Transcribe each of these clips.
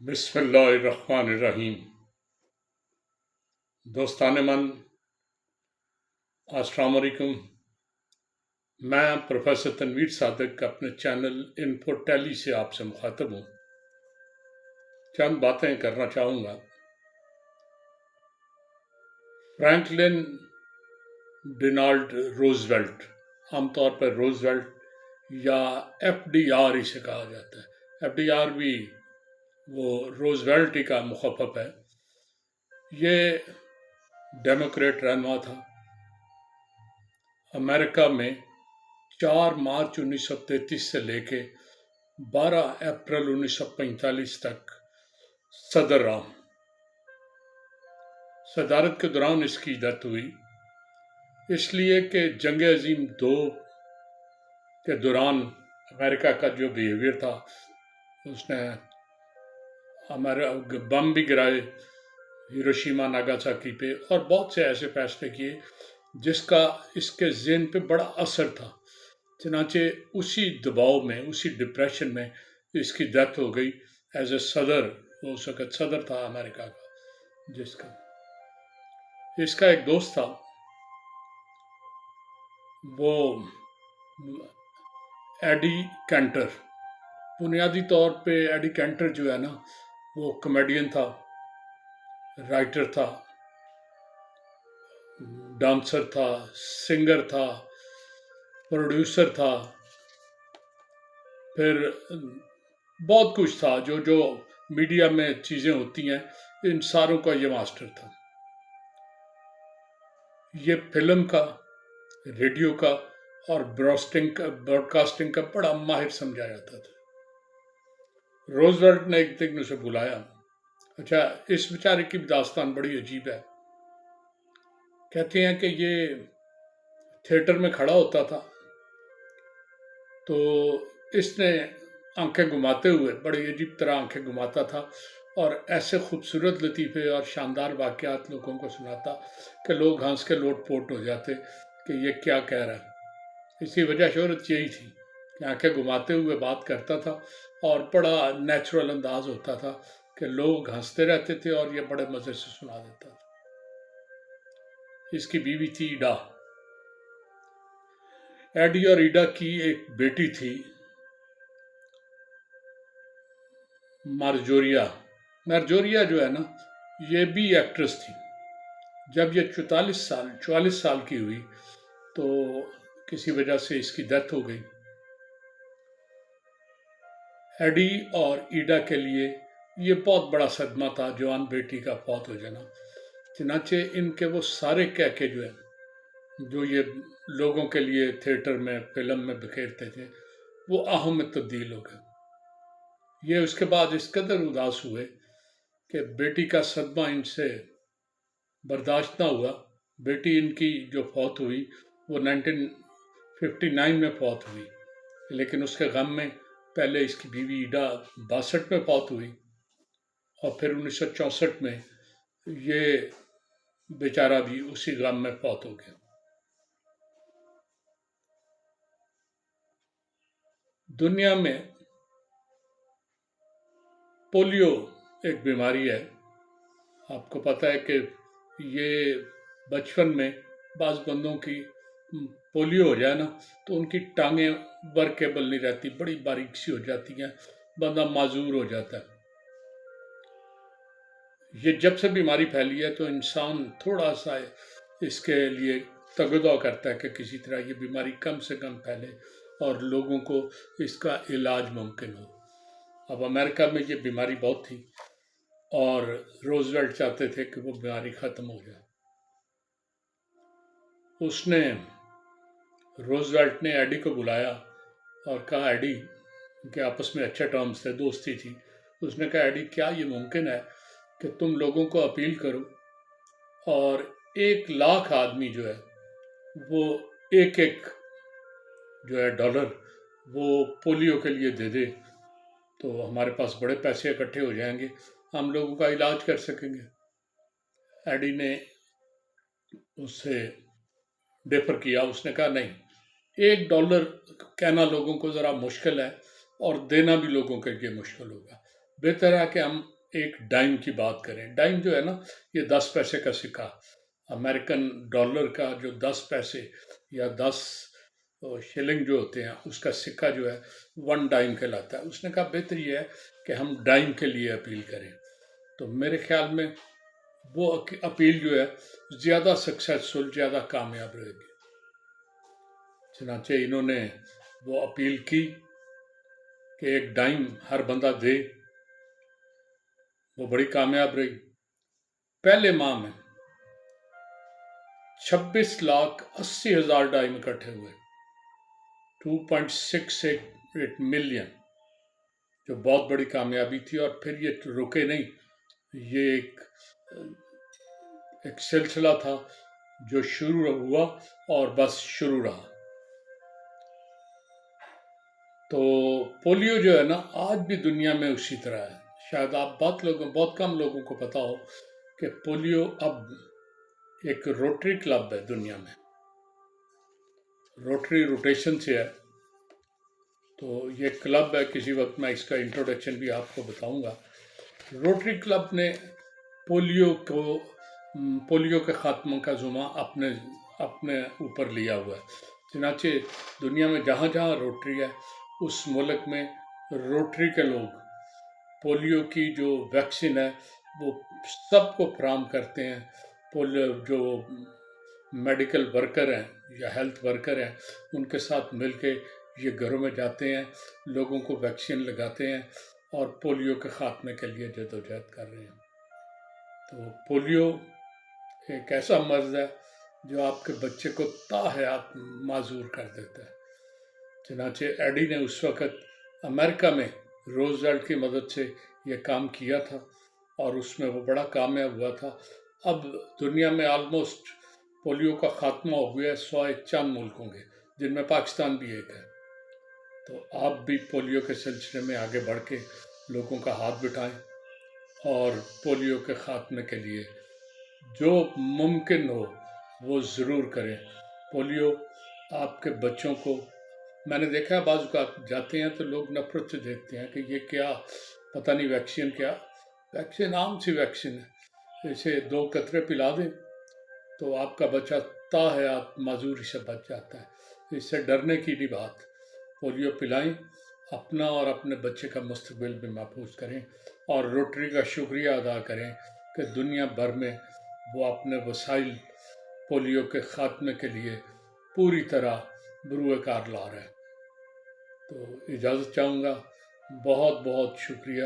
بسم اللہ الرحمن الرحیم۔ دوستان من، السلام علیکم۔ میں پروفیسر تنویر صادق اپنے چینل انفو ٹیلی سے آپ سے مخاطب ہوں۔ چند باتیں کرنا چاہوں گا۔ فرینکلن ڈونالڈ روزویلٹ، عام طور پر روزویلٹ یا ایف ڈی آر اسے کہا جاتا ہے۔ ایف ڈی آر بھی وہ روزویلٹ ہی کا مخفف ہے۔ یہ ڈیموکریٹ رہنما تھا۔ امریکہ میں 4 مارچ 1933 سے لے کے 12 اپریل 1945 تک صدر رہا۔ صدارت کے دوران اس کی ڈیتھ ہوئی، اس لیے کہ جنگ عظیم 2 کے دوران امریکہ کا جو بیہیویئر تھا، اس نے بم بھی گرائے ہیروشیما ناگاساکی پہ، اور بہت سے ایسے فیصلے کیے جس کا اس کے ذہن پہ بڑا اثر تھا۔ چنانچہ اسی دباؤ میں، اسی ڈپریشن میں اس کی ڈیتھ ہو گئی ایز اے صدر۔ وہ اس وقت صدر تھا امریکہ کا، اس کا ایک دوست تھا، وہ ایڈی کینٹر۔ بنیادی طور پہ ایڈی کینٹر جو ہے نا، وہ کامیڈین تھا، رائٹر تھا، ڈانسر تھا، سنگر تھا، پروڈیوسر تھا، پھر بہت کچھ تھا جو میڈیا میں چیزیں ہوتی ہیں، ان ساروں کا یہ ماسٹر تھا۔ یہ فلم کا، ریڈیو کا اور براڈ کاسٹنگ کا بڑا ماہر سمجھا جاتا تھا۔ روزویلٹ نے ایک دن اسے بلایا۔ اچھا، اس بیچارے کی داستان بڑی عجیب ہے۔ کہتے ہیں کہ یہ تھیٹر میں کھڑا ہوتا تھا تو اس نے آنکھیں گھماتے ہوئے، بڑی عجیب طرح آنکھیں گھماتا تھا اور ایسے خوبصورت لطیفے اور شاندار واقعات لوگوں کو سناتا کہ لوگ ہنس کے لوٹ پوٹ ہو جاتے کہ یہ کیا کہہ رہا ہے۔ اس کی وجہ شہرت یہی تھی کہ آنکھیں گھماتے ہوئے بات کرتا تھا اور بڑا نیچرل انداز ہوتا تھا کہ لوگ ہنستے رہتے تھے اور یہ بڑے مزے سے سنا دیتا تھا۔ اس کی بیوی تھی ایڈا۔ ایڈی اور ایڈا کی ایک بیٹی تھی، مارجوریا جو ہے نا، یہ بھی ایکٹریس تھی۔ جب یہ 44 سال کی ہوئی تو کسی وجہ سے اس کی ڈیتھ ہو گئی۔ ایڈی اور ایڈا کے لیے یہ بہت بڑا صدمہ تھا جوان بیٹی کا فوت ہو جانا۔ چنانچہ ان کے وہ سارے کہکے جو ہیں، جو یہ لوگوں کے لیے تھیٹر میں، فلم میں بکھیرتے تھے، وہ آہوں میں تبدیل ہو گئے۔ یہ اس کے بعد اس قدر اداس ہوئے کہ بیٹی کا صدمہ ان سے برداشت نہ ہوا۔ بیٹی ان کی جو فوت ہوئی وہ 1959 میں فوت ہوئی، لیکن اس کے غم میں پہلے اس کی بیوی ایڈا 62 میں فوت ہوئی، اور پھر 1964 میں یہ بیچارہ بھی اسی غم میں فوت ہو گیا۔ دنیا میں پولیو ایک بیماری ہے۔ آپ کو پتہ ہے کہ یہ بچپن میں بعض بندوں کی پولیو ہو جائے نا تو ان کی ٹانگیں ورکیبل نہیں رہتی، بڑی باریک سی ہو جاتی ہیں، بندہ معذور ہو جاتا ہے۔ یہ جب سے بیماری پھیلی ہے تو انسان تھوڑا سا اس کے لیے تگدع کرتا ہے کہ کسی طرح یہ بیماری کم سے کم پھیلے اور لوگوں کو اس کا علاج ممکن ہو۔ اب امریکہ میں یہ بیماری بہت تھی اور روزویلٹ چاہتے تھے کہ وہ بیماری ختم ہو جائے۔ روزویلٹ نے ایڈی کو بلایا اور کہا، ایڈی کہ آپس میں اچھے ٹرمز تھے، دوستی تھی۔ اس نے کہا، ایڈی کیا یہ ممکن ہے کہ تم لوگوں کو اپیل کرو اور 1,00,000 آدمی جو ہے وہ ایک جو ہے ڈالر وہ پولیو کے لیے دے دے تو ہمارے پاس بڑے پیسے اکٹھے ہو جائیں گے، ہم لوگوں کا علاج کر سکیں گے۔ ایڈی نے اس سے ڈیفر کیا، اس نے کہا نہیں، $1 کہنا لوگوں کو ذرا مشکل ہے اور دینا بھی لوگوں کے لیے مشکل ہوگا، بہتر ہے کہ ہم ایک ڈائم کی بات کریں. ڈائم جو ہے نا، یہ 10 پیسے کا سکہ، امریکن ڈالر کا جو 10 پیسے یا 10 شلنگ جو ہوتے ہیں، اس کا سکہ جو ہے 1 ڈائم کہلاتا ہے. اس نے کہا بہتر یہ ہے کہ ہم ڈائم کے لیے اپیل کریں. تو میرے خیال میں وہ اپیل جو ہے زیادہ سکسیسفل، زیادہ کامیاب رہے گی. چنانچہ انہوں نے وہ اپیل کی کہ ایک ڈائم ہر بندہ دے. وہ بڑی کامیاب رہی. پہلے ماہ میں 26,80,000 ڈائم اکٹھے ہوئے، 2.68 ملین، جو بہت بڑی کامیابی تھی. اور پھر یہ رکے نہیں، یہ ایک سلسلہ تھا جو شروع ہوا اور بس شروع رہا. تو پولیو جو ہے نا، آج بھی دنیا میں اسی طرح ہے. شاید آپ بہت کم لوگوں کو پتا ہو کہ پولیو اب ایک روٹری کلب ہے دنیا میں. روٹری روٹیشن سے ہے. تو یہ کلب ہے. کسی وقت میں اس کا انٹروڈکشن بھی آپ کو بتاؤں گا. روٹری کلب نے پولیو کے خاتمہ کا ذمہ اپنے اوپر لیا ہوا ہے. چنانچہ دنیا میں جہاں جہاں روٹری ہے، اس ملک میں روٹری کے لوگ پولیو کی جو ویکسین ہے وہ سب کو فراہم کرتے ہیں. جو میڈیکل ورکر ہیں یا ہیلتھ ورکر ہیں، ان کے ساتھ مل کے یہ گھروں میں جاتے ہیں، لوگوں کو ویکسین لگاتے ہیں اور پولیو کے خاتمے کے لیے جدوجہد کر رہے ہیں. تو پولیو ایک ایسا مرض ہے جو آپ کے بچے کو تا حیات معذور کر دیتا ہے. چنانچہ ایڈی نے اس وقت امریکہ میں روزویلٹ کی مدد سے یہ کام کیا تھا اور اس میں وہ بڑا کامیاب ہوا تھا. اب دنیا میں آلموسٹ پولیو کا خاتمہ ہو گیا ہے، سوائے چند ملکوں کے، جن میں پاکستان بھی ایک ہے. تو آپ بھی پولیو کے سلسلے میں آگے بڑھ کے لوگوں کا ہاتھ بٹھائیں اور پولیو کے خاتمے کے لیے جو ممکن ہو وہ ضرور کریں. پولیو آپ کے بچوں کو، میں نے دیکھا ہے بعض اوقات جاتے ہیں تو لوگ نفرت سے دیکھتے ہیں کہ یہ کیا، پتہ نہیں ویکسین کیا. ویکسین عام سی ویکسین ہے، اسے 2 قطرے پلا دیں تو آپ کا بچہ تا حیات معذوری سے بچ جاتا ہے. اس سے ڈرنے کی نہیں بات. پولیو پلائیں، اپنا اور اپنے بچے کا مستقبل بھی محفوظ کریں اور روٹری کا شکریہ ادا کریں کہ دنیا بھر میں وہ اپنے وسائل پولیو کے خاتمے کے لیے پوری طرح بروئے کار لا رہے ہیں. تو اجازت چاہوں گا. بہت بہت شکریہ.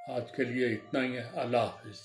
آج کے لیے اتنا ہی ہے. اللہ حافظ.